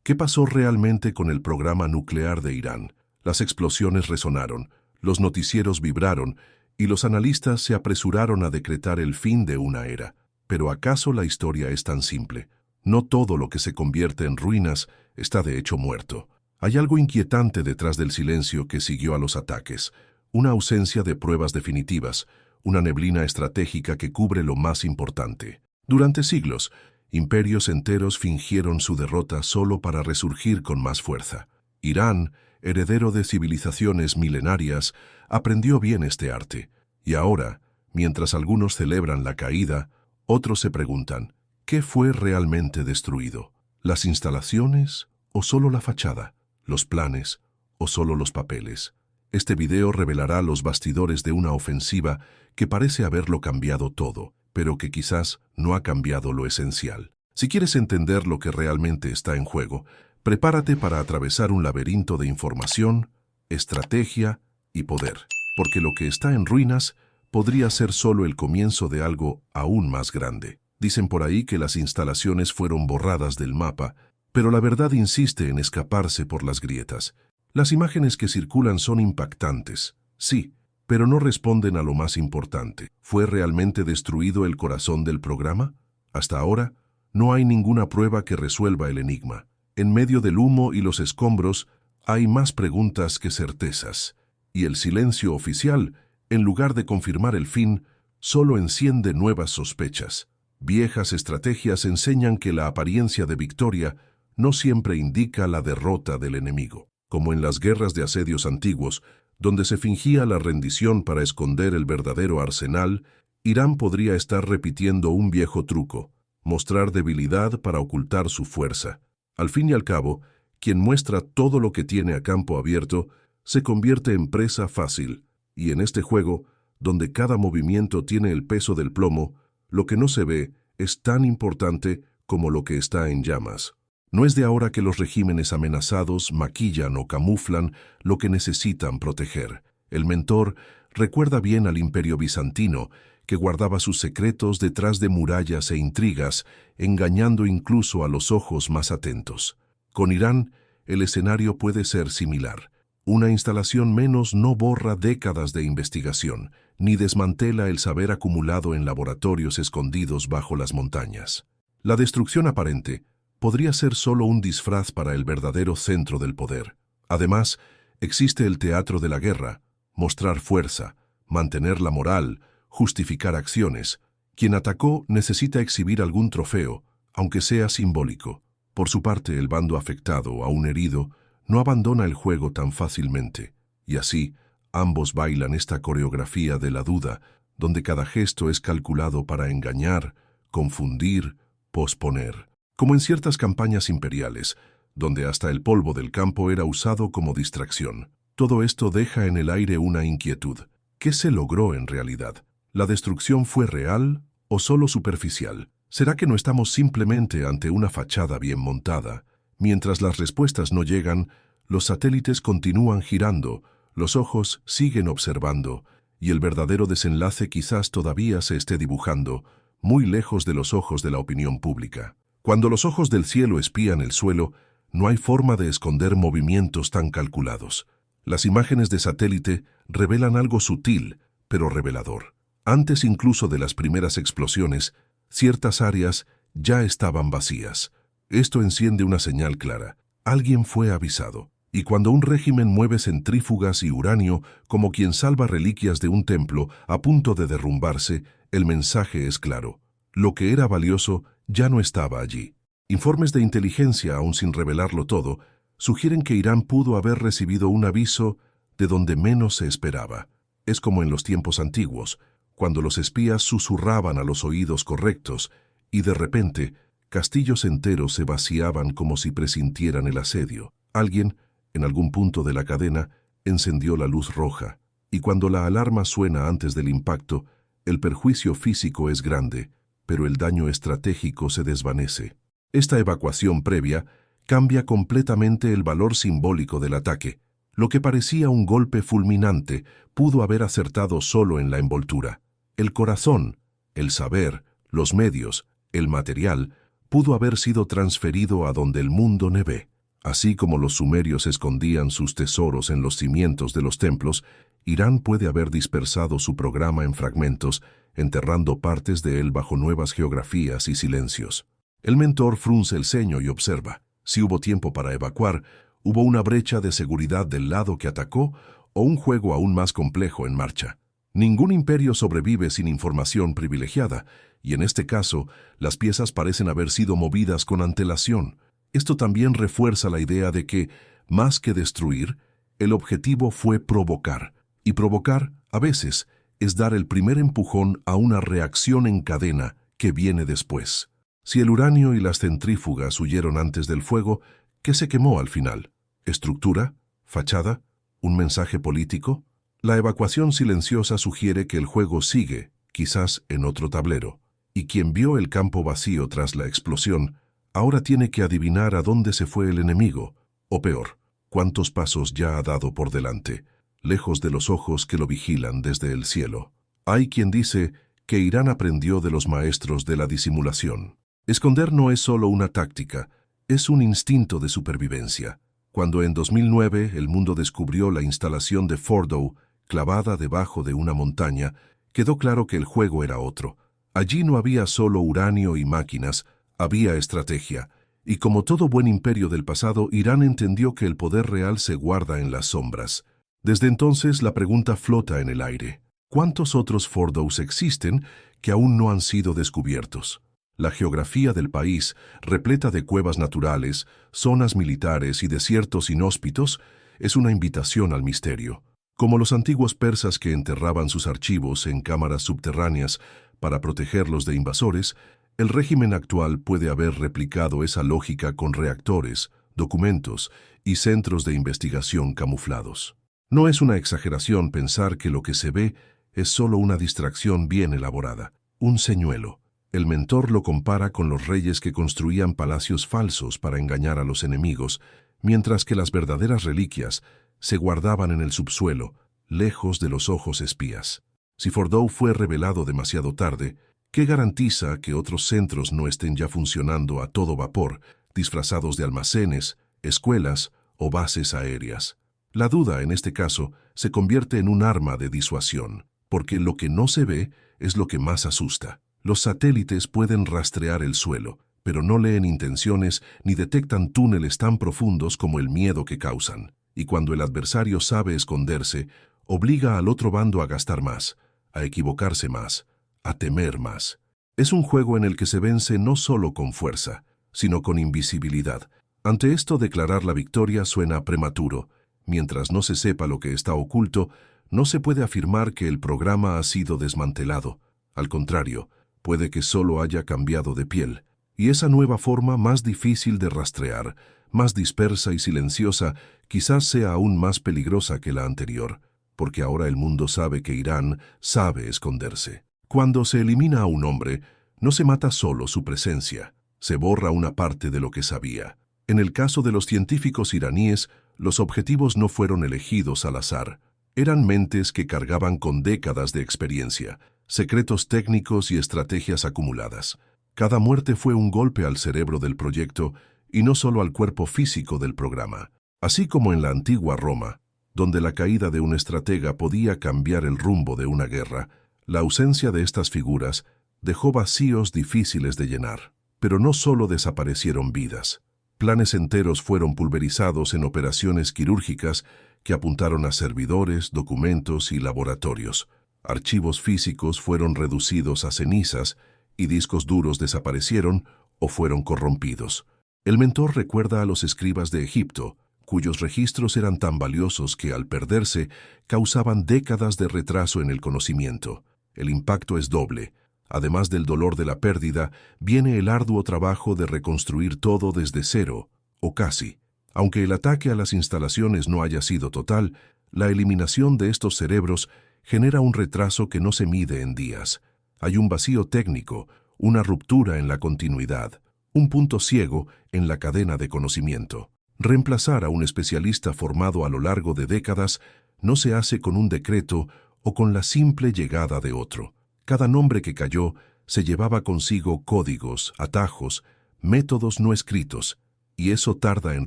¿Qué pasó realmente con el programa nuclear de Irán? Las explosiones resonaron, los noticieros vibraron y los analistas se apresuraron a decretar el fin de una era. Pero ¿acaso la historia es tan simple? No todo lo que se convierte en ruinas está de hecho muerto. Hay algo inquietante detrás del silencio que siguió a los ataques, una ausencia de pruebas definitivas, una neblina estratégica que cubre lo más importante. Durante siglos, imperios enteros fingieron su derrota solo para resurgir con más fuerza. Irán, heredero de civilizaciones milenarias, aprendió bien este arte. Y ahora, mientras algunos celebran la caída, otros se preguntan, ¿qué fue realmente destruido? ¿Las instalaciones o solo la fachada? ¿Los planes o solo los papeles? Este video revelará los bastidores de una ofensiva que parece haberlo cambiado todo, pero que quizás no ha cambiado lo esencial. Si quieres entender lo que realmente está en juego, prepárate para atravesar un laberinto de información, estrategia y poder, porque lo que está en ruinas podría ser solo el comienzo de algo aún más grande. Dicen por ahí que las instalaciones fueron borradas del mapa, pero la verdad insiste en escaparse por las grietas. Las imágenes que circulan son impactantes, sí, pero no responden a lo más importante. ¿Fue realmente destruido el corazón del programa? Hasta ahora, no hay ninguna prueba que resuelva el enigma. En medio del humo y los escombros, hay más preguntas que certezas. Y el silencio oficial, en lugar de confirmar el fin, solo enciende nuevas sospechas. Viejas estrategias enseñan que la apariencia de victoria no siempre indica la derrota del enemigo. Como en las guerras de asedios antiguos, donde se fingía la rendición para esconder el verdadero arsenal, Irán podría estar repitiendo un viejo truco, mostrar debilidad para ocultar su fuerza. Al fin y al cabo, quien muestra todo lo que tiene a campo abierto se convierte en presa fácil, y en este juego, donde cada movimiento tiene el peso del plomo, lo que no se ve es tan importante como lo que está en llamas. No es de ahora que los regímenes amenazados maquillan o camuflan lo que necesitan proteger. El mentor recuerda bien al Imperio bizantino, que guardaba sus secretos detrás de murallas e intrigas, engañando incluso a los ojos más atentos. Con Irán, el escenario puede ser similar. Una instalación menos no borra décadas de investigación, ni desmantela el saber acumulado en laboratorios escondidos bajo las montañas. La destrucción aparente podría ser solo un disfraz para el verdadero centro del poder. Además, existe el teatro de la guerra, mostrar fuerza, mantener la moral, justificar acciones. Quien atacó necesita exhibir algún trofeo, aunque sea simbólico. Por su parte, el bando afectado, aún herido, no abandona el juego tan fácilmente. Y así, ambos bailan esta coreografía de la duda, donde cada gesto es calculado para engañar, confundir, posponer. Como en ciertas campañas imperiales, donde hasta el polvo del campo era usado como distracción. Todo esto deja en el aire una inquietud. ¿Qué se logró en realidad? ¿La destrucción fue real o solo superficial? ¿Será que no estamos simplemente ante una fachada bien montada? Mientras las respuestas no llegan, los satélites continúan girando, los ojos siguen observando, y el verdadero desenlace quizás todavía se esté dibujando, muy lejos de los ojos de la opinión pública. Cuando los ojos del cielo espían el suelo, no hay forma de esconder movimientos tan calculados. Las imágenes de satélite revelan algo sutil, pero revelador. Antes incluso de las primeras explosiones, ciertas áreas ya estaban vacías. Esto enciende una señal clara. Alguien fue avisado. Y cuando un régimen mueve centrífugas y uranio como quien salva reliquias de un templo a punto de derrumbarse, el mensaje es claro. Lo que era valioso ya no estaba allí. Informes de inteligencia, aún sin revelarlo todo, sugieren que Irán pudo haber recibido un aviso de donde menos se esperaba. Es como en los tiempos antiguos, cuando los espías susurraban a los oídos correctos y de repente castillos enteros se vaciaban como si presintieran el asedio. Alguien, en algún punto de la cadena, encendió la luz roja, y cuando la alarma suena antes del impacto, el perjuicio físico es grande, pero el daño estratégico se desvanece. Esta evacuación previa cambia completamente el valor simbólico del ataque. Lo que parecía un golpe fulminante pudo haber acertado solo en la envoltura. El corazón, el saber, los medios, el material, pudo haber sido transferido a donde el mundo no ve. Así como los sumerios escondían sus tesoros en los cimientos de los templos, Irán puede haber dispersado su programa en fragmentos, enterrando partes de él bajo nuevas geografías y silencios. El mentor frunce el ceño y observa. Si hubo tiempo para evacuar, hubo una brecha de seguridad del lado que atacó o un juego aún más complejo en marcha. Ningún imperio sobrevive sin información privilegiada, y en este caso, las piezas parecen haber sido movidas con antelación. Esto también refuerza la idea de que, más que destruir, el objetivo fue provocar. Y provocar, a veces, es dar el primer empujón a una reacción en cadena que viene después. Si el uranio y las centrífugas huyeron antes del fuego, ¿qué se quemó al final? ¿Estructura? ¿Fachada? ¿Un mensaje político? La evacuación silenciosa sugiere que el juego sigue, quizás en otro tablero, y quien vio el campo vacío tras la explosión, ahora tiene que adivinar a dónde se fue el enemigo, o peor, cuántos pasos ya ha dado por delante, lejos de los ojos que lo vigilan desde el cielo. Hay quien dice que Irán aprendió de los maestros de la disimulación. Esconder no es solo una táctica, es un instinto de supervivencia. Cuando en 2009 el mundo descubrió la instalación de Fordow, clavada debajo de una montaña, quedó claro que el juego era otro. Allí no había solo uranio y máquinas, había estrategia. Y como todo buen imperio del pasado, Irán entendió que el poder real se guarda en las sombras. Desde entonces la pregunta flota en el aire. ¿Cuántos otros Fordows existen que aún no han sido descubiertos? La geografía del país, repleta de cuevas naturales, zonas militares y desiertos inhóspitos, es una invitación al misterio. Como los antiguos persas que enterraban sus archivos en cámaras subterráneas para protegerlos de invasores, el régimen actual puede haber replicado esa lógica con reactores, documentos y centros de investigación camuflados. No es una exageración pensar que lo que se ve es solo una distracción bien elaborada, un señuelo. El mentor lo compara con los reyes que construían palacios falsos para engañar a los enemigos, mientras que las verdaderas reliquias se guardaban en el subsuelo, lejos de los ojos espías. Si Fordow fue revelado demasiado tarde, ¿qué garantiza que otros centros no estén ya funcionando a todo vapor, disfrazados de almacenes, escuelas o bases aéreas? La duda, en este caso, se convierte en un arma de disuasión, porque lo que no se ve es lo que más asusta. Los satélites pueden rastrear el suelo, pero no leen intenciones ni detectan túneles tan profundos como el miedo que causan. Y cuando el adversario sabe esconderse, obliga al otro bando a gastar más, a equivocarse más, a temer más. Es un juego en el que se vence no solo con fuerza, sino con invisibilidad. Ante esto, declarar la victoria suena prematuro. Mientras no se sepa lo que está oculto, no se puede afirmar que el programa ha sido desmantelado. Al contrario, puede que solo haya cambiado de piel. Y esa nueva forma, más difícil de rastrear, más dispersa y silenciosa, quizás sea aún más peligrosa que la anterior, porque ahora el mundo sabe que Irán sabe esconderse. Cuando se elimina a un hombre, no se mata solo su presencia, se borra una parte de lo que sabía. En el caso de los científicos iraníes, los objetivos no fueron elegidos al azar. Eran mentes que cargaban con décadas de experiencia, secretos técnicos y estrategias acumuladas. Cada muerte fue un golpe al cerebro del proyecto y no solo al cuerpo físico del programa. Así como en la antigua Roma, donde la caída de un estratega podía cambiar el rumbo de una guerra, la ausencia de estas figuras dejó vacíos difíciles de llenar. Pero no solo desaparecieron vidas. Planes enteros fueron pulverizados en operaciones quirúrgicas que apuntaron a servidores, documentos y laboratorios. Archivos físicos fueron reducidos a cenizas y discos duros desaparecieron o fueron corrompidos. El mentor recuerda a los escribas de Egipto, cuyos registros eran tan valiosos que al perderse causaban décadas de retraso en el conocimiento. El impacto es doble. Además del dolor de la pérdida, viene el arduo trabajo de reconstruir todo desde cero, o casi. Aunque el ataque a las instalaciones no haya sido total, la eliminación de estos cerebros genera un retraso que no se mide en días. Hay un vacío técnico, una ruptura en la continuidad, un punto ciego en la cadena de conocimiento. Reemplazar a un especialista formado a lo largo de décadas no se hace con un decreto o con la simple llegada de otro. Cada nombre que cayó se llevaba consigo códigos, atajos, métodos no escritos, y eso tarda en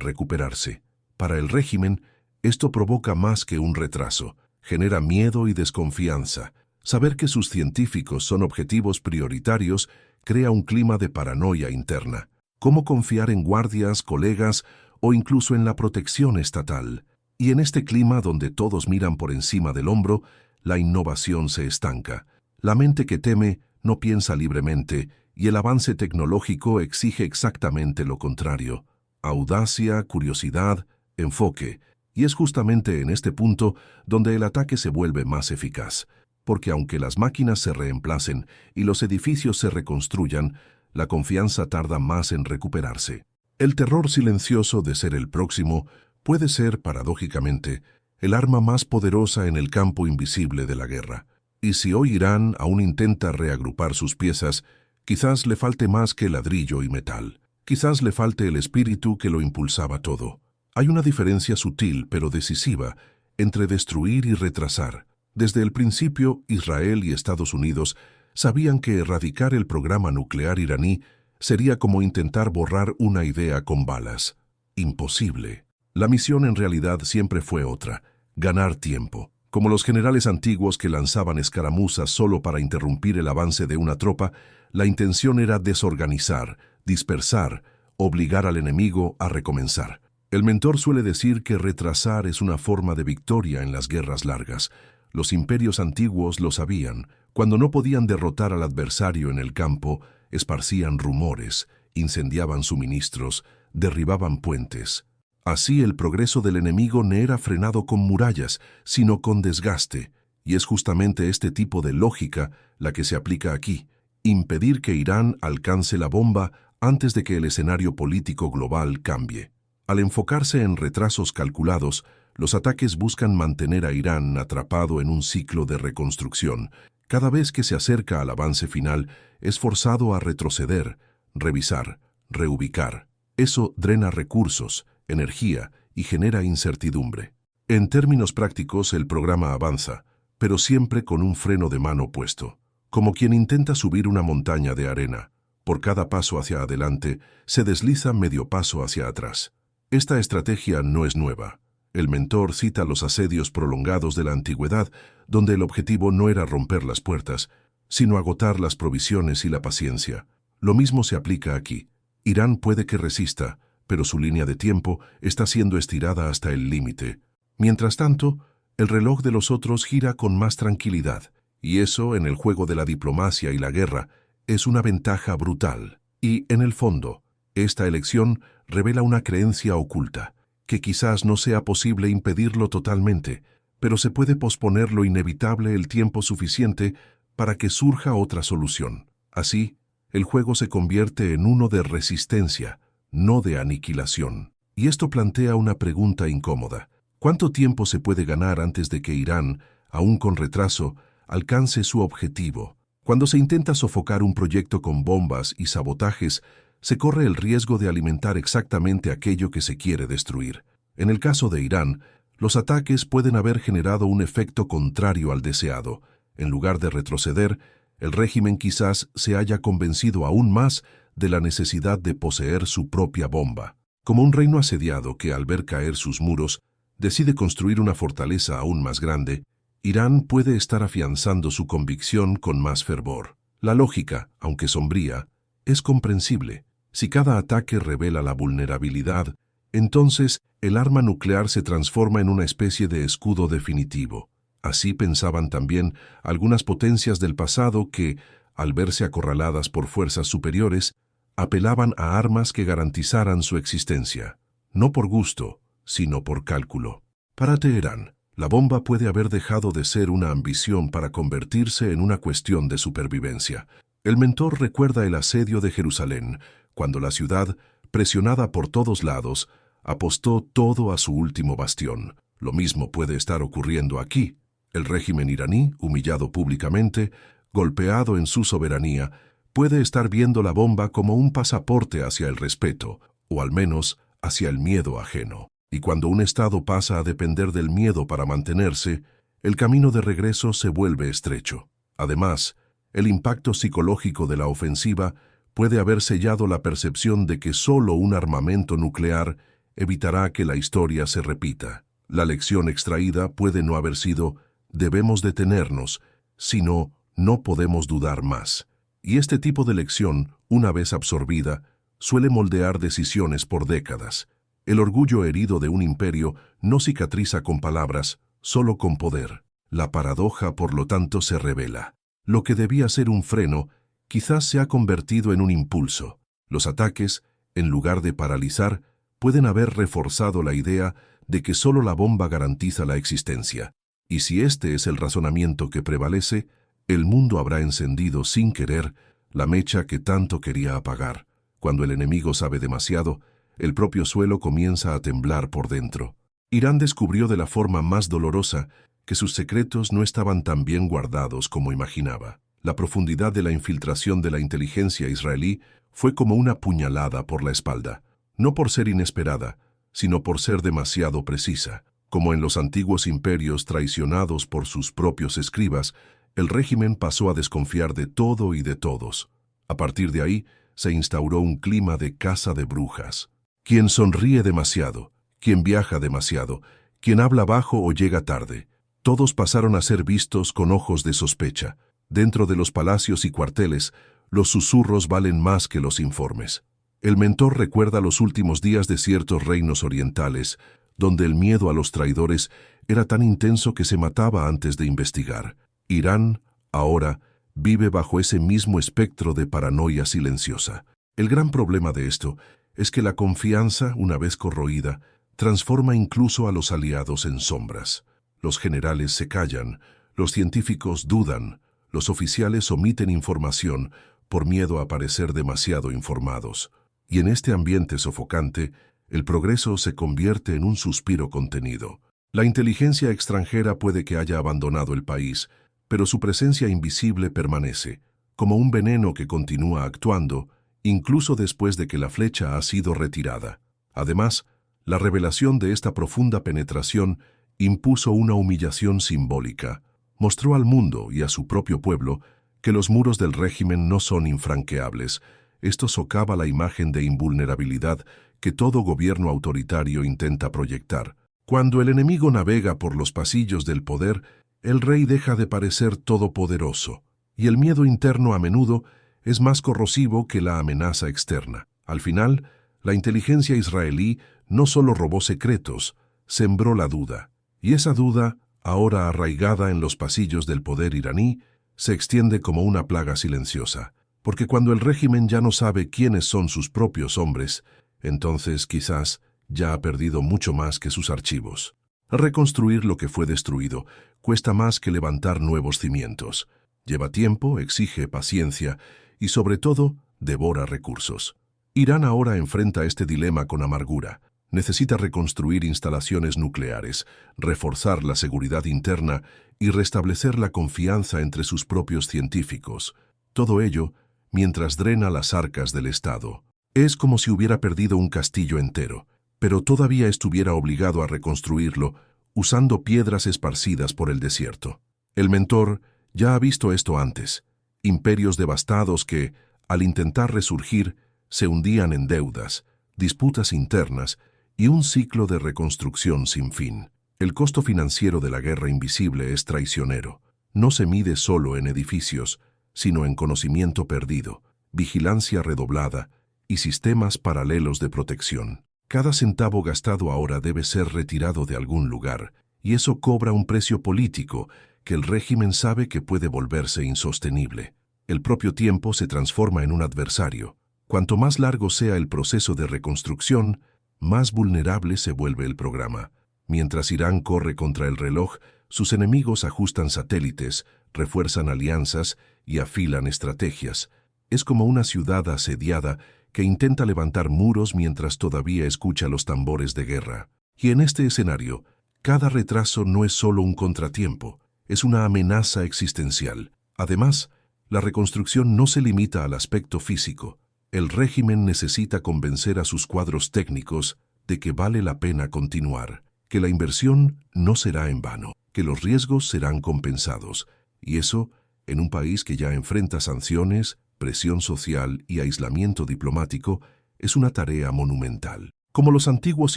recuperarse. Para el régimen, esto provoca más que un retraso, genera miedo y desconfianza. Saber que sus científicos son objetivos prioritarios crea un clima de paranoia interna. ¿Cómo confiar en guardias, colegas o incluso en la protección estatal? Y en este clima donde todos miran por encima del hombro, la innovación se estanca. La mente que teme no piensa libremente y el avance tecnológico exige exactamente lo contrario. Audacia, curiosidad, enfoque. Y es justamente en este punto donde el ataque se vuelve más eficaz. Porque aunque las máquinas se reemplacen y los edificios se reconstruyan, la confianza tarda más en recuperarse. El terror silencioso de ser el próximo puede ser, paradójicamente, el arma más poderosa en el campo invisible de la guerra. Y si hoy Irán aún intenta reagrupar sus piezas, quizás le falte más que ladrillo y metal. Quizás le falte el espíritu que lo impulsaba todo. Hay una diferencia sutil pero decisiva entre destruir y retrasar. Desde el principio, Israel y Estados Unidos sabían que erradicar el programa nuclear iraní sería como intentar borrar una idea con balas. Imposible. La misión en realidad siempre fue otra: ganar tiempo. Como los generales antiguos que lanzaban escaramuzas solo para interrumpir el avance de una tropa, la intención era desorganizar, dispersar, obligar al enemigo a recomenzar. El mentor suele decir que retrasar es una forma de victoria en las guerras largas. Los imperios antiguos lo sabían. Cuando no podían derrotar al adversario en el campo, esparcían rumores, incendiaban suministros, derribaban puentes. Así el progreso del enemigo no era frenado con murallas, sino con desgaste. Y es justamente este tipo de lógica la que se aplica aquí: impedir que Irán alcance la bomba antes de que el escenario político global cambie. Al enfocarse en retrasos calculados, los ataques buscan mantener a Irán atrapado en un ciclo de reconstrucción. Cada vez que se acerca al avance final, es forzado a retroceder, revisar, reubicar. Eso drena recursos, energía y genera incertidumbre. En términos prácticos, el programa avanza, pero siempre con un freno de mano puesto. Como quien intenta subir una montaña de arena. Por cada paso hacia adelante, se desliza medio paso hacia atrás. Esta estrategia no es nueva. El mentor cita los asedios prolongados de la antigüedad, donde el objetivo no era romper las puertas, sino agotar las provisiones y la paciencia. Lo mismo se aplica aquí. Irán puede que resista, pero su línea de tiempo está siendo estirada hasta el límite. Mientras tanto, el reloj de los otros gira con más tranquilidad, y eso, en el juego de la diplomacia y la guerra, es una ventaja brutal. Y, en el fondo, esta elección revela una creencia oculta, que quizás no sea posible impedirlo totalmente, pero se puede posponer lo inevitable el tiempo suficiente para que surja otra solución. Así, el juego se convierte en uno de resistencia, no de aniquilación. Y esto plantea una pregunta incómoda. ¿Cuánto tiempo se puede ganar antes de que Irán, aún con retraso, alcance su objetivo? Cuando se intenta sofocar un proyecto con bombas y sabotajes, se corre el riesgo de alimentar exactamente aquello que se quiere destruir. En el caso de Irán, los ataques pueden haber generado un efecto contrario al deseado. En lugar de retroceder, el régimen quizás se haya convencido aún más de la necesidad de poseer su propia bomba. Como un reino asediado que, al ver caer sus muros, decide construir una fortaleza aún más grande, Irán puede estar afianzando su convicción con más fervor. La lógica, aunque sombría, es comprensible. Si cada ataque revela la vulnerabilidad, entonces el arma nuclear se transforma en una especie de escudo definitivo. Así pensaban también algunas potencias del pasado que, al verse acorraladas por fuerzas superiores, apelaban a armas que garantizaran su existencia, no por gusto, sino por cálculo. Para Teherán, la bomba puede haber dejado de ser una ambición para convertirse en una cuestión de supervivencia. El mentor recuerda el asedio de Jerusalén, cuando la ciudad, presionada por todos lados, apostó todo a su último bastión. Lo mismo puede estar ocurriendo aquí. El régimen iraní, humillado públicamente, golpeado en su soberanía, puede estar viendo la bomba como un pasaporte hacia el respeto, o al menos hacia el miedo ajeno. Y cuando un Estado pasa a depender del miedo para mantenerse, el camino de regreso se vuelve estrecho. Además, el impacto psicológico de la ofensiva puede haber sellado la percepción de que solo un armamento nuclear evitará que la historia se repita. La lección extraída puede no haber sido «debemos detenernos», sino «no podemos dudar más». Y este tipo de lección, una vez absorbida, suele moldear decisiones por décadas. El orgullo herido de un imperio no cicatriza con palabras, solo con poder. La paradoja, por lo tanto, se revela. Lo que debía ser un freno, quizás se ha convertido en un impulso. Los ataques, en lugar de paralizar, pueden haber reforzado la idea de que solo la bomba garantiza la existencia. Y si este es el razonamiento que prevalece, el mundo habrá encendido sin querer la mecha que tanto quería apagar. Cuando el enemigo sabe demasiado, el propio suelo comienza a temblar por dentro. Irán descubrió de la forma más dolorosa que sus secretos no estaban tan bien guardados como imaginaba. La profundidad de la infiltración de la inteligencia israelí fue como una puñalada por la espalda, no por ser inesperada, sino por ser demasiado precisa. Como en los antiguos imperios traicionados por sus propios escribas, el régimen pasó a desconfiar de todo y de todos. A partir de ahí, se instauró un clima de caza de brujas. Quien sonríe demasiado, quien viaja demasiado, quien habla bajo o llega tarde, todos pasaron a ser vistos con ojos de sospecha. Dentro de los palacios y cuarteles, los susurros valen más que los informes. El mentor recuerda los últimos días de ciertos reinos orientales, donde el miedo a los traidores era tan intenso que se mataba antes de investigar. Irán, ahora, vive bajo ese mismo espectro de paranoia silenciosa. El gran problema de esto es que la confianza, una vez corroída, transforma incluso a los aliados en sombras. Los generales se callan, los científicos dudan, los oficiales omiten información por miedo a parecer demasiado informados. Y en este ambiente sofocante, el progreso se convierte en un suspiro contenido. La inteligencia extranjera puede que haya abandonado el país, pero su presencia invisible permanece, como un veneno que continúa actuando, incluso después de que la flecha ha sido retirada. Además, la revelación de esta profunda penetración impuso una humillación simbólica. Mostró al mundo y a su propio pueblo que los muros del régimen no son infranqueables. Esto socava la imagen de invulnerabilidad que todo gobierno autoritario intenta proyectar. Cuando el enemigo navega por los pasillos del poder, el rey deja de parecer todopoderoso, y el miedo interno a menudo es más corrosivo que la amenaza externa. Al final, la inteligencia israelí no solo robó secretos, sembró la duda, y esa duda, ahora arraigada en los pasillos del poder iraní, se extiende como una plaga silenciosa, porque cuando el régimen ya no sabe quiénes son sus propios hombres, entonces quizás ya ha perdido mucho más que sus archivos. Reconstruir lo que fue destruido cuesta más que levantar nuevos cimientos. Lleva tiempo, exige paciencia y, sobre todo, devora recursos. Irán ahora enfrenta este dilema con amargura. Necesita reconstruir instalaciones nucleares, reforzar la seguridad interna y restablecer la confianza entre sus propios científicos. Todo ello mientras drena las arcas del Estado. Es como si hubiera perdido un castillo entero, pero todavía estuviera obligado a reconstruirlo usando piedras esparcidas por el desierto. El mentor ya ha visto esto antes. Imperios devastados que, al intentar resurgir, se hundían en deudas, disputas internas y un ciclo de reconstrucción sin fin. El costo financiero de la guerra invisible es traicionero. No se mide solo en edificios, sino en conocimiento perdido, vigilancia redoblada y sistemas paralelos de protección. Cada centavo gastado ahora debe ser retirado de algún lugar, y eso cobra un precio político que el régimen sabe que puede volverse insostenible. El propio tiempo se transforma en un adversario. Cuanto más largo sea el proceso de reconstrucción, más vulnerable se vuelve el programa. Mientras Irán corre contra el reloj, sus enemigos ajustan satélites, refuerzan alianzas y afilan estrategias. Es como una ciudad asediada que intenta levantar muros mientras todavía escucha los tambores de guerra. Y en este escenario, cada retraso no es solo un contratiempo, es una amenaza existencial. Además, la reconstrucción no se limita al aspecto físico. El régimen necesita convencer a sus cuadros técnicos de que vale la pena continuar, que la inversión no será en vano, que los riesgos serán compensados. Y eso, en un país que ya enfrenta sanciones, presión social y aislamiento diplomático, es una tarea monumental. Como los antiguos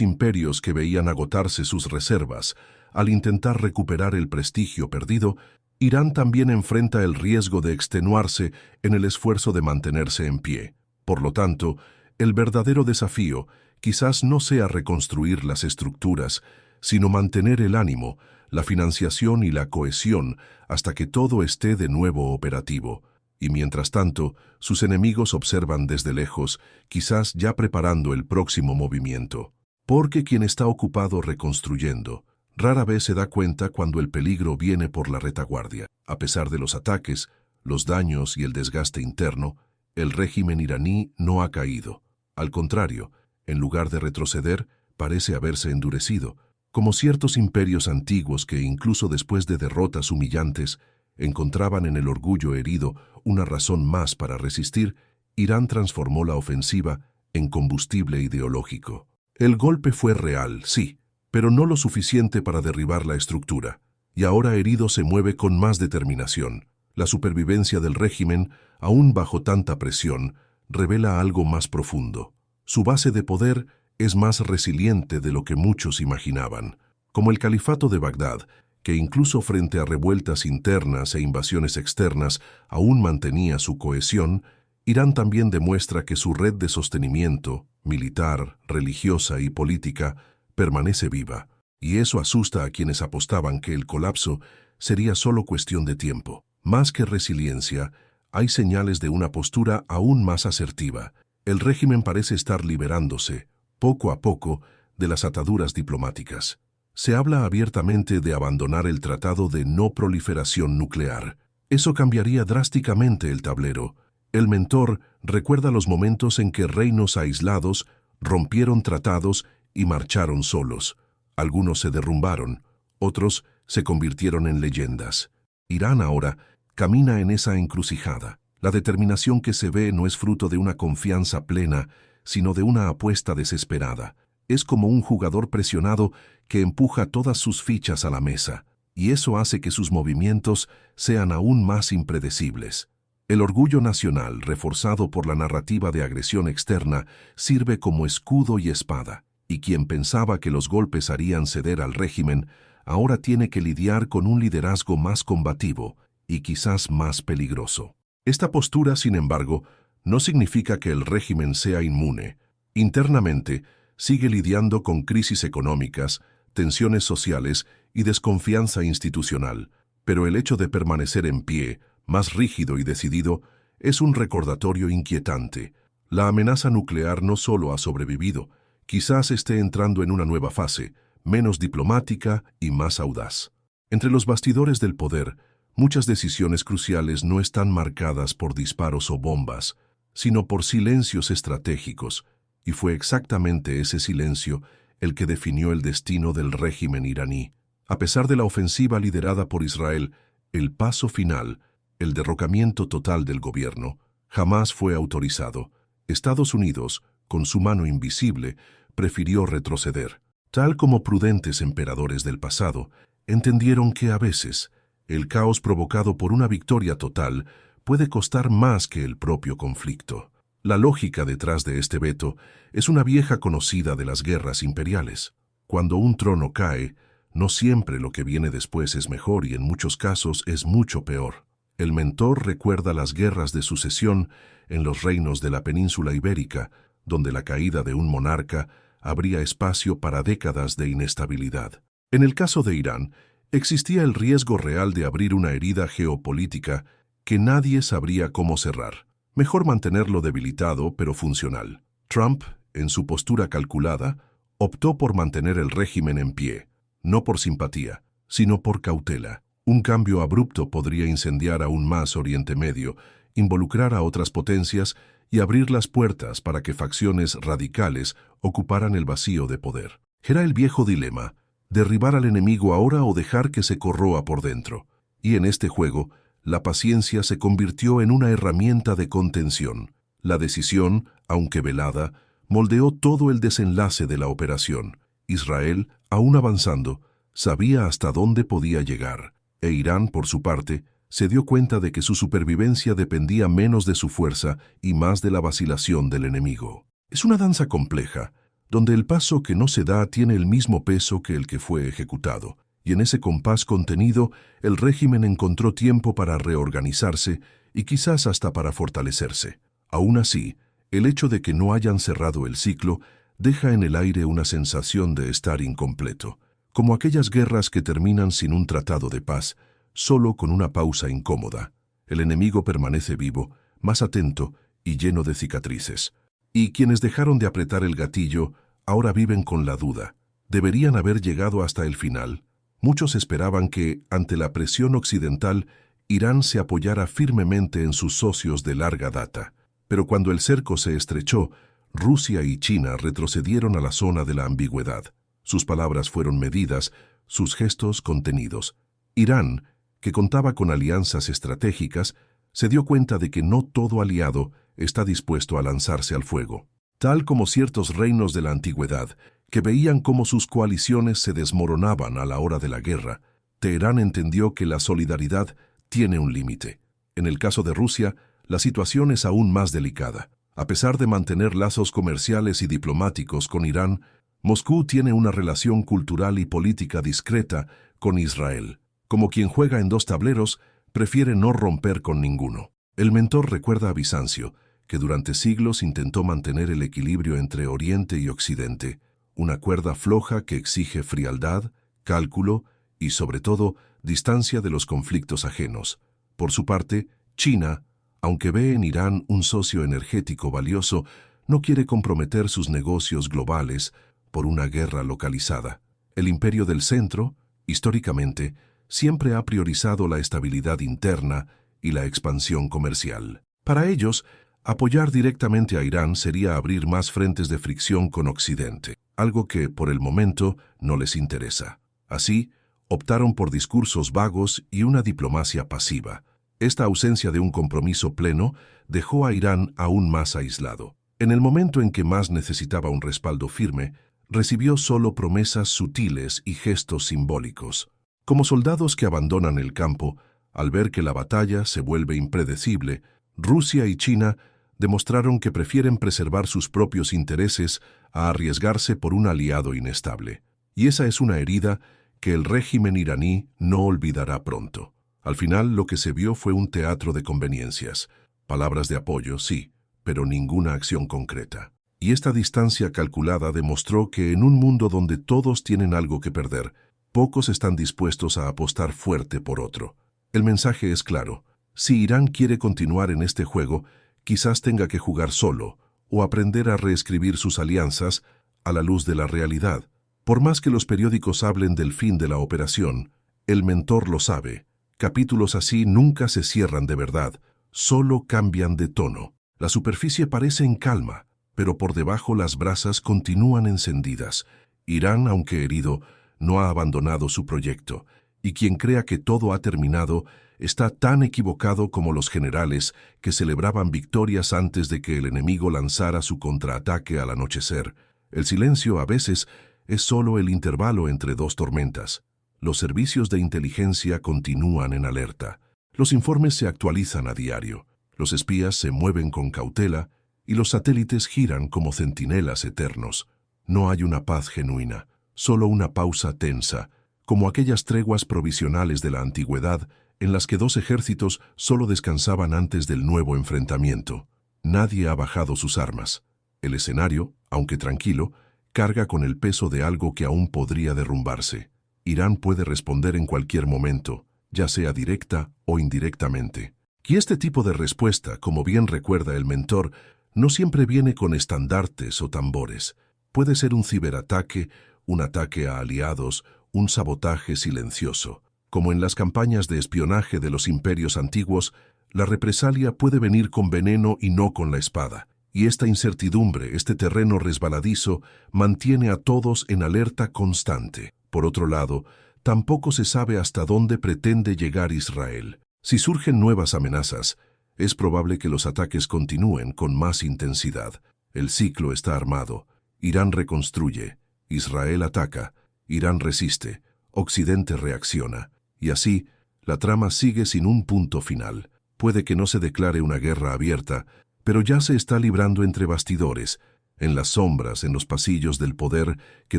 imperios que veían agotarse sus reservas al intentar recuperar el prestigio perdido, Irán también enfrenta el riesgo de extenuarse en el esfuerzo de mantenerse en pie. Por lo tanto, el verdadero desafío quizás no sea reconstruir las estructuras, sino mantener el ánimo, la financiación y la cohesión hasta que todo esté de nuevo operativo. Y mientras tanto, sus enemigos observan desde lejos, quizás ya preparando el próximo movimiento. Porque quien está ocupado reconstruyendo, rara vez se da cuenta cuando el peligro viene por la retaguardia. A pesar de los ataques, los daños y el desgaste interno, el régimen iraní no ha caído. Al contrario, en lugar de retroceder, parece haberse endurecido, como ciertos imperios antiguos que, incluso después de derrotas humillantes, encontraban en el orgullo herido una razón más para resistir. Irán transformó la ofensiva en combustible ideológico. El golpe fue real, sí, pero no lo suficiente para derribar la estructura, y ahora herido se mueve con más determinación. La supervivencia del régimen, aún bajo tanta presión, revela algo más profundo. Su base de poder es más resiliente de lo que muchos imaginaban. Como el califato de Bagdad, que incluso frente a revueltas internas e invasiones externas aún mantenía su cohesión, Irán también demuestra que su red de sostenimiento, militar, religiosa y política, permanece viva, y eso asusta a quienes apostaban que el colapso sería solo cuestión de tiempo. Más que resiliencia, hay señales de una postura aún más asertiva. El régimen parece estar liberándose, poco a poco, de las ataduras diplomáticas. Se habla abiertamente de abandonar el Tratado de No Proliferación Nuclear. Eso cambiaría drásticamente el tablero. El mentor recuerda los momentos en que reinos aislados rompieron tratados y marcharon solos. Algunos se derrumbaron, otros se convirtieron en leyendas. Irán ahora camina en esa encrucijada. La determinación que se ve no es fruto de una confianza plena, sino de una apuesta desesperada. Es como un jugador presionado que empuja todas sus fichas a la mesa, y eso hace que sus movimientos sean aún más impredecibles. El orgullo nacional, reforzado por la narrativa de agresión externa, sirve como escudo y espada, y quien pensaba que los golpes harían ceder al régimen, ahora tiene que lidiar con un liderazgo más combativo y quizás más peligroso. Esta postura, sin embargo, no significa que el régimen sea inmune. Internamente, sigue lidiando con crisis económicas, tensiones sociales y desconfianza institucional, pero el hecho de permanecer en pie, más rígido y decidido, es un recordatorio inquietante. La amenaza nuclear no solo ha sobrevivido, quizás esté entrando en una nueva fase, menos diplomática y más audaz. Entre los bastidores del poder, muchas decisiones cruciales no están marcadas por disparos o bombas, sino por silencios estratégicos, y fue exactamente ese silencio el que definió el destino del régimen iraní. A pesar de la ofensiva liderada por Israel, el paso final, el derrocamiento total del gobierno, jamás fue autorizado. Estados Unidos, con su mano invisible, prefirió retroceder. Tal como prudentes emperadores del pasado, entendieron que a veces el caos provocado por una victoria total puede costar más que el propio conflicto. La lógica detrás de este veto es una vieja conocida de las guerras imperiales. Cuando un trono cae, no siempre lo que viene después es mejor y en muchos casos es mucho peor. El mentor recuerda las guerras de sucesión en los reinos de la península ibérica, donde la caída de un monarca abría espacio para décadas de inestabilidad. En el caso de Irán, existía el riesgo real de abrir una herida geopolítica que nadie sabría cómo cerrar. Mejor mantenerlo debilitado pero funcional. Trump, en su postura calculada, optó por mantener el régimen en pie, no por simpatía, sino por cautela. Un cambio abrupto podría incendiar aún más Oriente Medio, involucrar a otras potencias y abrir las puertas para que facciones radicales ocuparan el vacío de poder. Era el viejo dilema: derribar al enemigo ahora o dejar que se corroa por dentro. Y en este juego, la paciencia se convirtió en una herramienta de contención. La decisión, aunque velada, moldeó todo el desenlace de la operación. Israel, aún avanzando, sabía hasta dónde podía llegar, e Irán, por su parte, se dio cuenta de que su supervivencia dependía menos de su fuerza y más de la vacilación del enemigo. Es una danza compleja, donde el paso que no se da tiene el mismo peso que el que fue ejecutado, y en ese compás contenido el régimen encontró tiempo para reorganizarse y quizás hasta para fortalecerse. Aún así, el hecho de que no hayan cerrado el ciclo deja en el aire una sensación de estar incompleto, como aquellas guerras que terminan sin un tratado de paz, solo con una pausa incómoda. El enemigo permanece vivo, más atento y lleno de cicatrices. Y quienes dejaron de apretar el gatillo ahora viven con la duda. ¿Deberían haber llegado hasta el final? Muchos esperaban que, ante la presión occidental, Irán se apoyara firmemente en sus socios de larga data. Pero cuando el cerco se estrechó, Rusia y China retrocedieron a la zona de la ambigüedad. Sus palabras fueron medidas, sus gestos contenidos. Irán, que contaba con alianzas estratégicas, se dio cuenta de que no todo aliado está dispuesto a lanzarse al fuego. Tal como ciertos reinos de la antigüedad, que veían cómo sus coaliciones se desmoronaban a la hora de la guerra, Teherán entendió que la solidaridad tiene un límite. En el caso de Rusia, la situación es aún más delicada. A pesar de mantener lazos comerciales y diplomáticos con Irán, Moscú tiene una relación cultural y política discreta con Israel. Como quien juega en dos tableros, prefiere no romper con ninguno. El mentor recuerda a Bizancio, que durante siglos intentó mantener el equilibrio entre Oriente y Occidente, una cuerda floja que exige frialdad, cálculo y, sobre todo, distancia de los conflictos ajenos. Por su parte, China, aunque ve en Irán un socio energético valioso, no quiere comprometer sus negocios globales por una guerra localizada. El imperio del centro, históricamente, siempre ha priorizado la estabilidad interna y la expansión comercial. Para ellos, apoyar directamente a Irán sería abrir más frentes de fricción con Occidente, algo que, por el momento, no les interesa. Así, optaron por discursos vagos y una diplomacia pasiva. Esta ausencia de un compromiso pleno dejó a Irán aún más aislado. En el momento en que más necesitaba un respaldo firme, recibió solo promesas sutiles y gestos simbólicos. Como soldados que abandonan el campo, al ver que la batalla se vuelve impredecible, Rusia y China demostraron que prefieren preservar sus propios intereses a arriesgarse por un aliado inestable. Y esa es una herida que el régimen iraní no olvidará pronto. Al final, lo que se vio fue un teatro de conveniencias. Palabras de apoyo, sí, pero ninguna acción concreta. Y esta distancia calculada demostró que en un mundo donde todos tienen algo que perder, pocos están dispuestos a apostar fuerte por otro. El mensaje es claro. Si Irán quiere continuar en este juego, quizás tenga que jugar solo o aprender a reescribir sus alianzas a la luz de la realidad. Por más que los periódicos hablen del fin de la operación, el mentor lo sabe. Capítulos así nunca se cierran de verdad, solo cambian de tono. La superficie parece en calma, pero por debajo las brasas continúan encendidas. Irán, aunque herido, no ha abandonado su proyecto, y quien crea que todo ha terminado está tan equivocado como los generales que celebraban victorias antes de que el enemigo lanzara su contraataque al anochecer. El silencio a veces es solo el intervalo entre dos tormentas. Los servicios de inteligencia continúan en alerta. Los informes se actualizan a diario. Los espías se mueven con cautela y los satélites giran como centinelas eternos. No hay una paz genuina, solo una pausa tensa, como aquellas treguas provisionales de la antigüedad en las que dos ejércitos solo descansaban antes del nuevo enfrentamiento. Nadie ha bajado sus armas. El escenario, aunque tranquilo, carga con el peso de algo que aún podría derrumbarse. Irán puede responder en cualquier momento, ya sea directa o indirectamente. Y este tipo de respuesta, como bien recuerda el mentor, no siempre viene con estandartes o tambores. Puede ser un ciberataque, un ataque a aliados, un sabotaje silencioso. Como en las campañas de espionaje de los imperios antiguos, la represalia puede venir con veneno y no con la espada. Y esta incertidumbre, este terreno resbaladizo, mantiene a todos en alerta constante. Por otro lado, tampoco se sabe hasta dónde pretende llegar Israel. Si surgen nuevas amenazas, es probable que los ataques continúen con más intensidad. El ciclo está armado. Irán reconstruye, Israel ataca, Irán resiste, Occidente reacciona. Y así, La trama sigue sin un punto final. Puede que no se declare una guerra abierta, pero ya se está librando entre bastidores, en las sombras, en los pasillos del poder que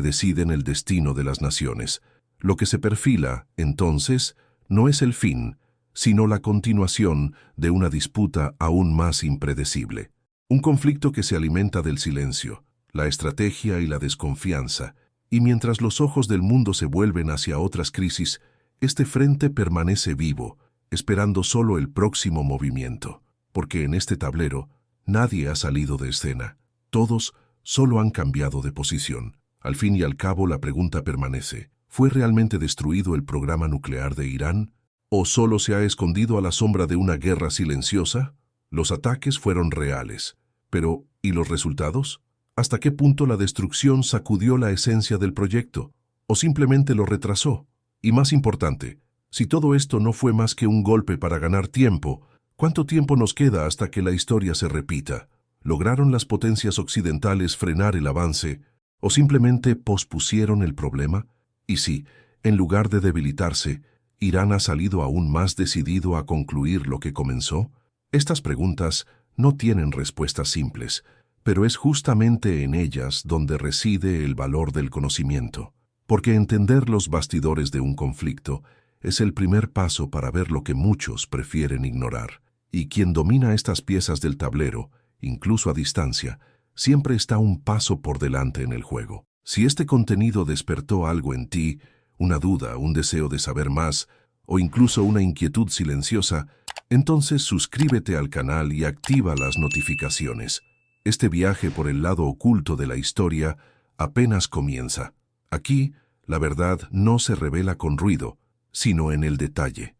deciden el destino de las naciones. Lo que se perfila, entonces, no es el fin, sino la continuación de una disputa aún más impredecible. Un conflicto que se alimenta del silencio, la estrategia y la desconfianza, y mientras los ojos del mundo se vuelven hacia otras crisis, este frente permanece vivo, esperando solo el próximo movimiento, porque en este tablero nadie ha salido de escena, todos solo han cambiado de posición. Al fin y al cabo la pregunta permanece, ¿fue realmente destruido el programa nuclear de Irán? ¿O solo se ha escondido a la sombra de una guerra silenciosa? Los ataques fueron reales, pero ¿y los resultados? ¿Hasta qué punto la destrucción sacudió la esencia del proyecto? ¿O simplemente lo retrasó? Y más importante, si todo esto no fue más que un golpe para ganar tiempo, ¿cuánto tiempo nos queda hasta que la historia se repita? ¿Lograron las potencias occidentales frenar el avance o simplemente pospusieron el problema? Y si, en lugar de debilitarse, Irán ha salido aún más decidido a concluir lo que comenzó? Estas preguntas no tienen respuestas simples, pero es justamente en ellas donde reside el valor del conocimiento, porque entender los bastidores de un conflicto es el primer paso para ver lo que muchos prefieren ignorar. Y quien domina estas piezas del tablero, incluso a distancia, siempre está un paso por delante en el juego. Si este contenido despertó algo en ti, una duda, un deseo de saber más, o incluso una inquietud silenciosa, entonces suscríbete al canal y activa las notificaciones. Este viaje por el lado oculto de la historia apenas comienza. Aquí, la verdad no se revela con ruido, sino en el detalle.